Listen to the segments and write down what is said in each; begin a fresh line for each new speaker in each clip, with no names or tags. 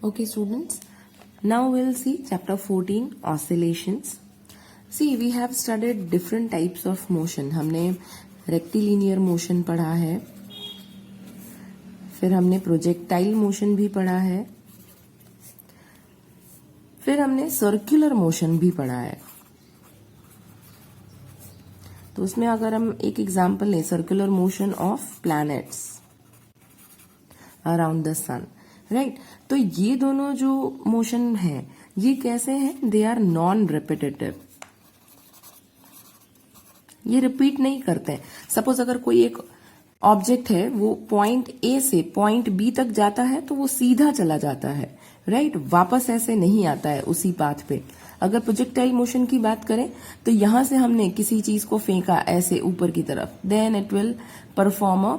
Okay, students, now we'll see chapter 14, oscillations. See, we have studied different types of motion. हमने rectilinear motion पढ़ा है, फिर हमने projectile motion भी पढ़ा है, फिर हमने सर्कुलर मोशन भी पढ़ा है. तो उसमें अगर हम एक एग्जांपल लें, circular motion of planets around the sun, right. तो ये दोनों जो मोशन है ये कैसे हैं? They are non repetitive. ये रिपीट नहीं करते हैं. सपोज अगर कोई एक ऑब्जेक्ट है, वो पॉइंट ए से पॉइंट बी तक जाता है तो वो सीधा चला जाता है, राइट. वापस ऐसे नहीं आता है उसी पाथ पे. अगर प्रोजेक्टाइल मोशन की बात करें तो यहां से हमने किसी चीज को फेंका ऐसे ऊपर की तरफ, then it will perform a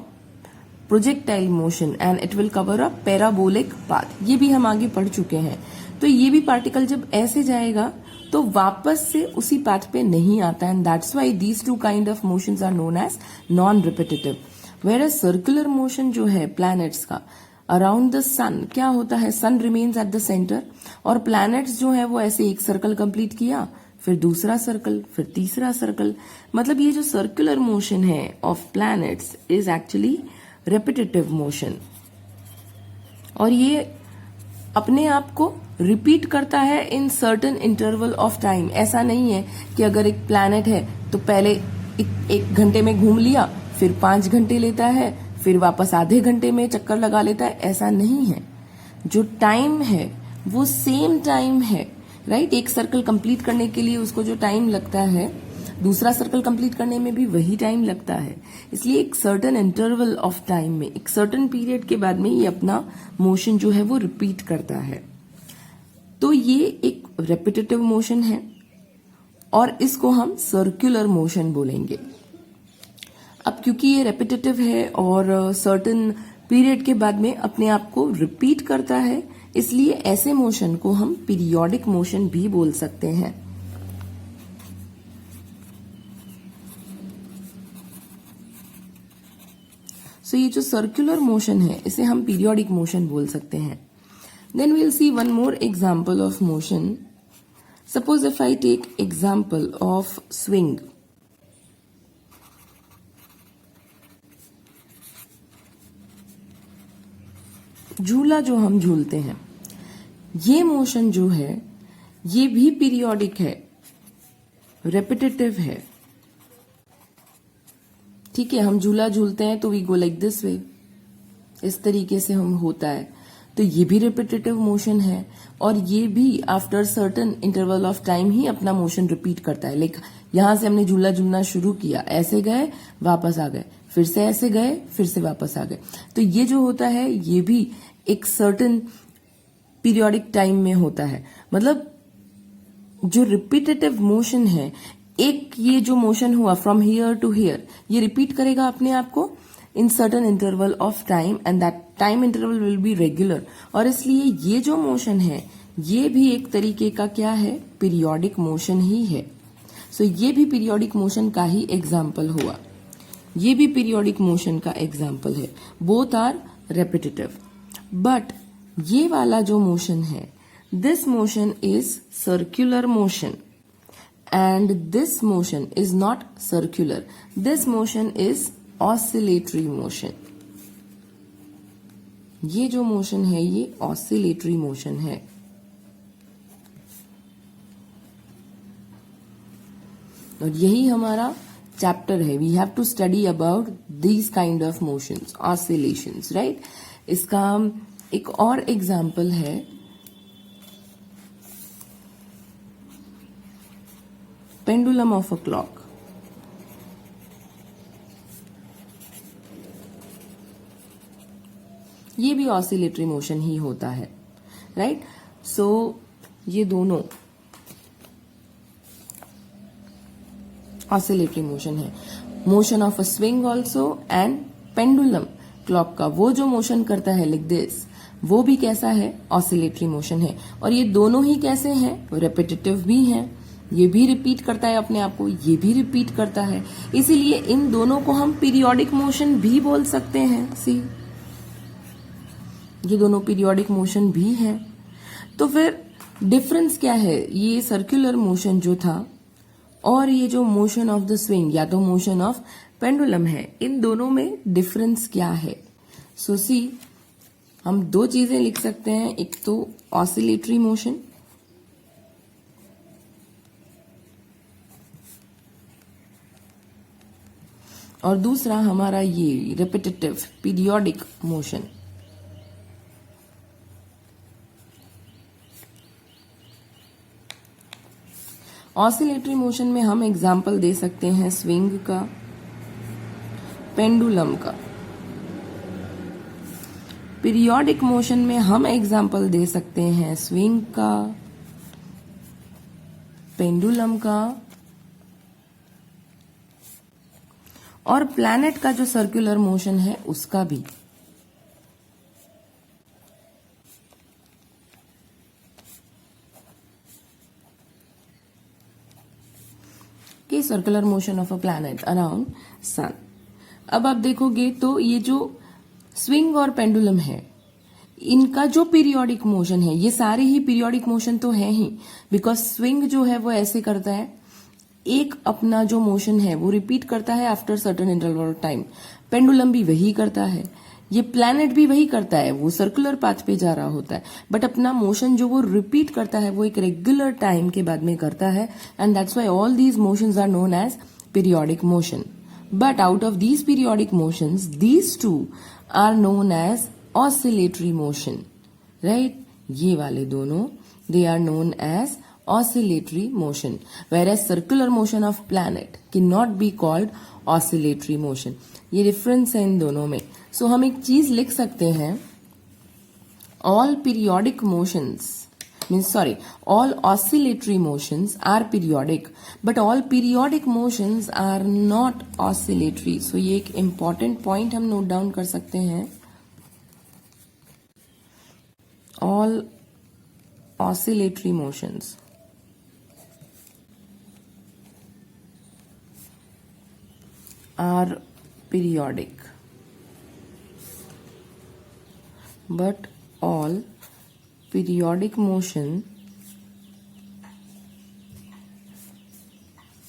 projectile motion and it will cover a parabolic path. ये भी हम आगे पढ़ चुके हैं. तो ये भी पार्टिकल जब ऐसे जाएगा तो वापस से उसी पाथ पे नहीं आता, and that's why these two kind of motions are known as non repetitive. Where circular motion जो है प्लैनेट्स का अराउंड द सन, क्या होता है? सन रिमेन्स एट द सेंटर और प्लैनेट्स जो है वो ऐसे एक सर्कल कंप्लीट किया, फिर दूसरा सर्कल, फिर तीसरा सर्कल. मतलब ये जो सर्कुलर मोशन है of planets is actually repetitive motion, और ये अपने आप को रिपीट करता है in certain interval of time. ऐसा नहीं है कि अगर एक प्लैनेट है तो पहले एक घंटे में घूम लिया, फिर 5 घंटे लेता है, फिर वापस आधे घंटे में चक्कर लगा लेता है. ऐसा नहीं है. जो टाइम है वो सेम टाइम है, राइट. एक सर्कल कंप्लीट करने के लिए उसको जो टाइम लगता है, दूसरा सर्कल कंप्लीट करने में भी वही टाइम लगता है. इसलिए एक सर्टेन इंटरवल ऑफ टाइम में, एक सर्टेन पीरियड के बाद में ये अपना मोशन जो है वो रिपीट करता है. तो ये एक रेपिटेटिव मोशन है और इसको हम सर्कुलर मोशन बोलेंगे. अब क्योंकि ये रेपिटेटिव है और सर्टेन पीरियड के बाद में अपने आप को रिपीट करता है, इसलिए ऐसे मोशन को हम पीरियोडिक मोशन भी बोल सकते हैं. सो ये जो सर्कुलर मोशन है इसे हम पीरियोडिक मोशन बोल सकते हैं. Then we will see one more example of motion. Suppose if I take example of swing. झूला जो हम झूलते हैं, ये मोशन जो है ये भी पीरियोडिक है, रेपिटेटिव है. ठीक है, हम झूला झूलते हैं तो we go like this way, इस तरीके से हम होता है. तो ये भी रिपीटेटिव मोशन है और ये भी after certain interval of time ही अपना मोशन रिपीट करता है. लाइक यहां से हमने झूला झूलना शुरू किया, ऐसे गए वापस आ गए, फिर से ऐसे गए फिर से वापस आ गए. तो ये जो होता है ये भी एक सर्टेन पीरियोडिक टाइम में होता है. मतलब जो रिपीटेटिव मोशन है, एक ये जो मोशन हुआ फ्रॉम हियर टू हियर, ये रिपीट करेगा अपने आप को in certain interval of time and that time interval will be regular. और इसलिए ये जो मोशन है ये भी एक तरीके का क्या है? पीरियोडिक मोशन ही है. सो ये भी पीरियोडिक मोशन का ही एग्जाम्पल हुआ. ये भी पीरियोडिक मोशन का एग्जाम्पल है. Both are repetitive. बट ये वाला जो मोशन है, this motion is circular motion and this motion is not circular. This motion is oscillatory motion. ये जो मोशन है ये oscillatory motion है. और यही हमारा चैप्टर है. We have to study about these kind of motions, oscillations, right? इसका एक और एग्जाम्पल है pendulum of a clock. ये भी ऑसिलेटरी मोशन ही होता है, राइट. सो ये दोनों ऑसिलेटरी मोशन है. Motion of a swing also and pendulum clock का वो जो मोशन करता है लाइक दिस, वो भी कैसा है? ऑसिलेटरी मोशन है. और ये दोनों ही कैसे हैं? रेपिटेटिव भी हैं. ये भी रिपीट करता है अपने आप को, ये भी रिपीट करता है. इसीलिए इन दोनों को हम पीरियोडिक मोशन भी बोल सकते हैं. सी, ये दोनों पीरियोडिक मोशन भी हैं. तो फिर डिफरेंस क्या है, ये सर्कुलर मोशन जो था और ये जो मोशन ऑफ द स्विंग या तो मोशन ऑफ पेंडुलम है, इन दोनों में डिफरेंस क्या है? सो सी, हम दो चीजें लिख सकते हैं, एक तो ऑसिलेटरी मोशन और दूसरा हमारा ये repetitive periodic motion. Oscillatory motion में हम एग्जाम्पल दे सकते हैं स्विंग का, पेंडुलम का। पीरियोडिक मोशन में हम एग्जाम्पल दे सकते हैं स्विंग का, पेंडुलम का और प्लैनेट का जो सर्कुलर मोशन है उसका भी। कि circular motion of a planet around sun. अब आप देखोगे तो ये जो स्विंग और पेंडुलम है, इनका जो पीरियोडिक मोशन है, ये सारे ही पीरियोडिक मोशन तो है ही, बिकॉज स्विंग जो है वो ऐसे करता है, एक अपना जो मोशन है वो रिपीट करता है after certain interval of time. Pendulum भी वही करता है, ये प्लैनेट भी वही करता है, वो सर्कुलर पाथ पे जा रहा होता है, बट अपना मोशन जो वो रिपीट करता है वो एक रेगुलर टाइम के बाद में करता है, and that's why all these motions are known as periodic motion. But out of these periodic motions, these two are known as oscillatory motion, right? ये वाले दोनों, they are known as oscillatory motion, whereas circular motion of planet cannot be called oscillatory motion. ये difference है इन दोनों में। सो हम एक चीज लिख सकते हैं, all periodic motions means sorry, all oscillatory motions are periodic, but all periodic motions are not oscillatory. So ये एक important point हम नोट डाउन कर सकते हैं, all oscillatory motions are periodic, but all periodic motion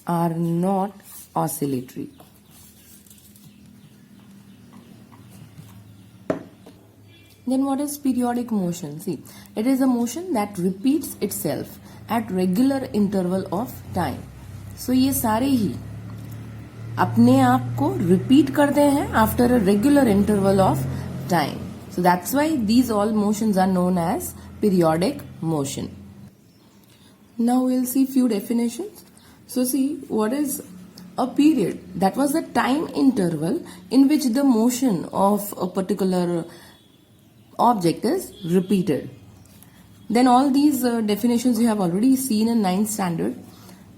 are not oscillatory. Then what is periodic motion? See, it is a motion that repeats itself at regular interval of time. So ये सारे ही अपने आप को repeat करते हैं after a regular interval of time. So that's why these all motions are known as periodic motion. Now we'll see few definitions. So see, what is a period? That was the time interval in which the motion of a particular object is repeated. Then all these definitions you have already seen in 9th standard.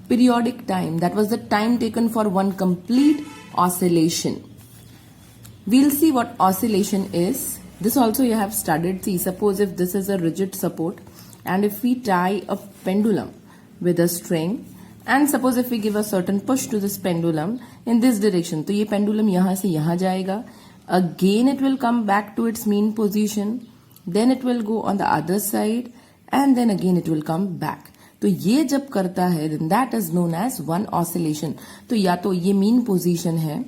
Periodic time, that was the time taken for one complete oscillation. We'll see what oscillation is. This also you have studied. See, suppose if this is a rigid support and if we tie a pendulum with a string and suppose if we give a certain push to this pendulum in this direction, तो ये pendulum यहाँ से यहाँ जाएगा. Again it will come back to its mean position, then it will go on the other side and then again it will come back. तो ये जब करता है then that is known as one oscillation. तो या तो ये mean position है,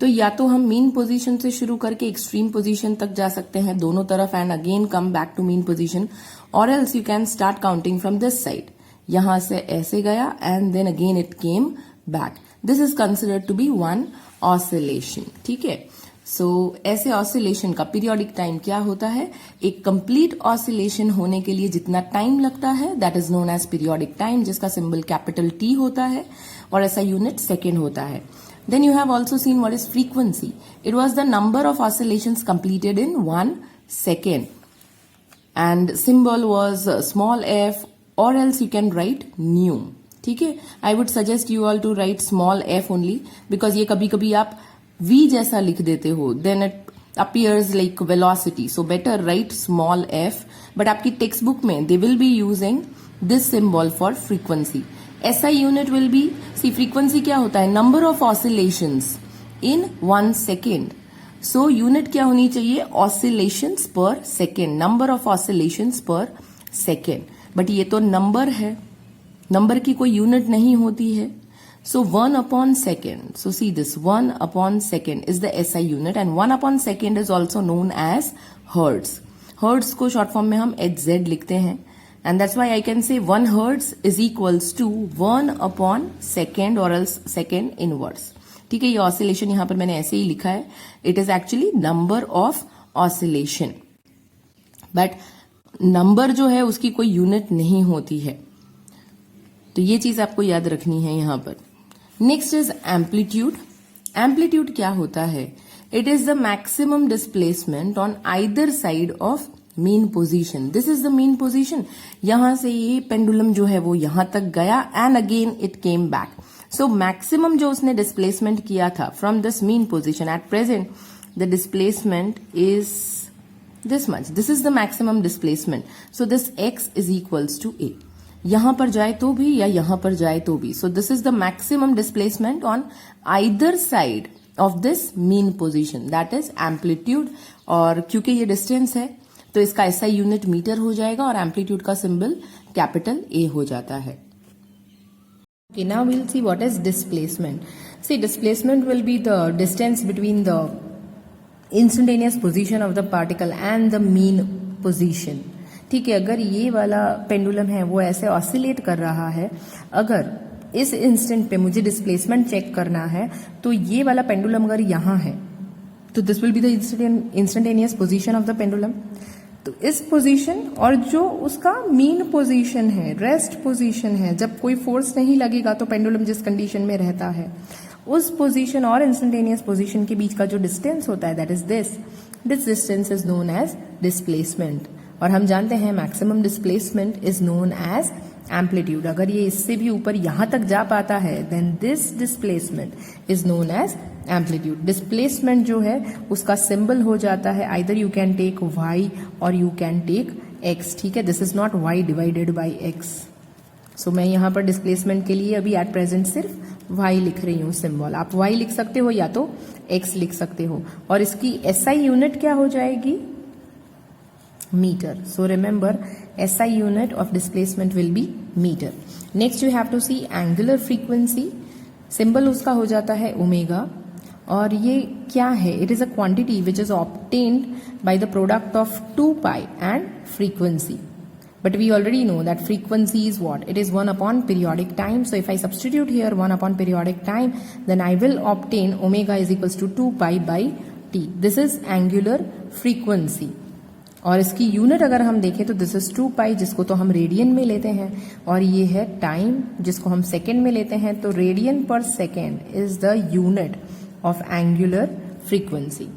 तो या तो हम मीन पोजीशन से शुरू करके एक्सट्रीम पोजीशन तक जा सकते हैं दोनों तरफ and again come back to mean position, और else you can start counting from this side. यहां से ऐसे गया and then again it came back. This is considered to be one oscillation. ठीक है. सो ऐसे ऑसिलेशन का पीरियोडिक टाइम क्या होता है? एक कंप्लीट ऑसिलेशन होने के लिए जितना टाइम लगता है that is known as periodic time, जिसका सिंबल कैपिटल टी होता है और ऐसा यूनिट सेकेंड होता है. Then you have also seen what is frequency. It was the number of oscillations completed in 1 second. And symbol was small f, or else you can write nu. ठीक है. I would suggest you all to write small f only because ये कभी कभी आप v जैसा लिख देते हो. Then it appears like velocity. So better write small f. But आपकी text book में they will be using this symbol for frequency. SI unit will be, see frequency क्या होता है? Number of oscillations in 1 second. So unit क्या होनी चाहिए? Oscillations पर second, number of oscillations पर सेकेंड। बट ये तो नंबर है, नंबर की कोई यूनिट नहीं होती है। So 1 upon second. So see this 1 upon second is the SI unit and 1 upon second is also known as hertz. Hertz को short form में हम HZ लिखते हैं and that's why I can say 1 hertz is equals to 1 upon second or else second inverse. ठीक है, ये oscillation यहाँ पर मैंने ऐसे ही लिखा है. It is actually number of oscillation. But number जो है उसकी कोई यूनिट नहीं होती है, तो ये चीज आपको याद रखनी है यहाँ पर. Next is amplitude. एम्पलीट्यूड क्या होता है? It is the maximum displacement on either side of mean position. This is the mean position. यहां से ये पेंडुलम जो है वो यहां तक गया and again it came back. So maximum जो उसने डिस्प्लेसमेंट किया था from this mean position, at present the displacement is this much. This is the maximum displacement. So this x is equals to a. यहां पर जाए तो भी या यहां पर जाए तो भी. So this is the maximum displacement on either side of this mean position. That is amplitude. और क्योंकि ये डिस्टेंस है तो इसका SI यूनिट मीटर हो जाएगा और एम्पलीट्यूड का सिंबल कैपिटल A हो जाता है. Okay, now we'll see what is displacement. See, displacement will be the distance between the instantaneous position of the particle and the mean position. ठीक है, अगर ये वाला पेंडुलम है वो ऐसे ऑसिलेट कर रहा है, अगर इस इंस्टेंट पे मुझे डिस्प्लेसमेंट चेक करना है तो ये वाला पेंडुलम अगर यहाँ है तो this will be the instantaneous position of the pendulum. तो इस पोजीशन और जो उसका मीन पोजीशन है, रेस्ट पोजीशन है, जब कोई फोर्स नहीं लगेगा तो पेंडुलम जिस कंडीशन में रहता है, उस पोजीशन और इंस्टेंटेनियस पोजीशन के बीच का जो डिस्टेंस होता है, that is this distance is known as displacement. और हम जानते हैं maximum displacement is known as amplitude. अगर ये इससे भी ऊपर यहां तक जा पाता है then this displacement is known as amplitude. Displacement जो है उसका सिंबल हो जाता है either you can take y और यू कैन टेक x. ठीक है, this is not y divided by x. So मैं यहां पर डिस्प्लेसमेंट के लिए अभी एट प्रेजेंट सिर्फ y लिख रही हूं सिंबल. आप y लिख सकते हो या तो x लिख सकते हो. और इसकी SI यूनिट क्या हो जाएगी? Metre. So remember SI unit of displacement will be metre. Next you have to see angular frequency. Symbol उसका हो जाता है ओमेगा. और ये क्या है? It is a quantity which is obtained by the product of 2 pi and frequency. But we already know that frequency is what? It is 1 upon periodic time. So if I substitute here 1 upon periodic time, then I will obtain omega is equals to 2 pi by t. This is angular frequency. और इसकी unit अगर हम देखें तो this is 2 पाई, जिसको तो हम radian में लेते हैं, और ये है टाइम जिसको हम सेकेंड में लेते हैं. तो रेडियन पर second is the unit of angular frequency.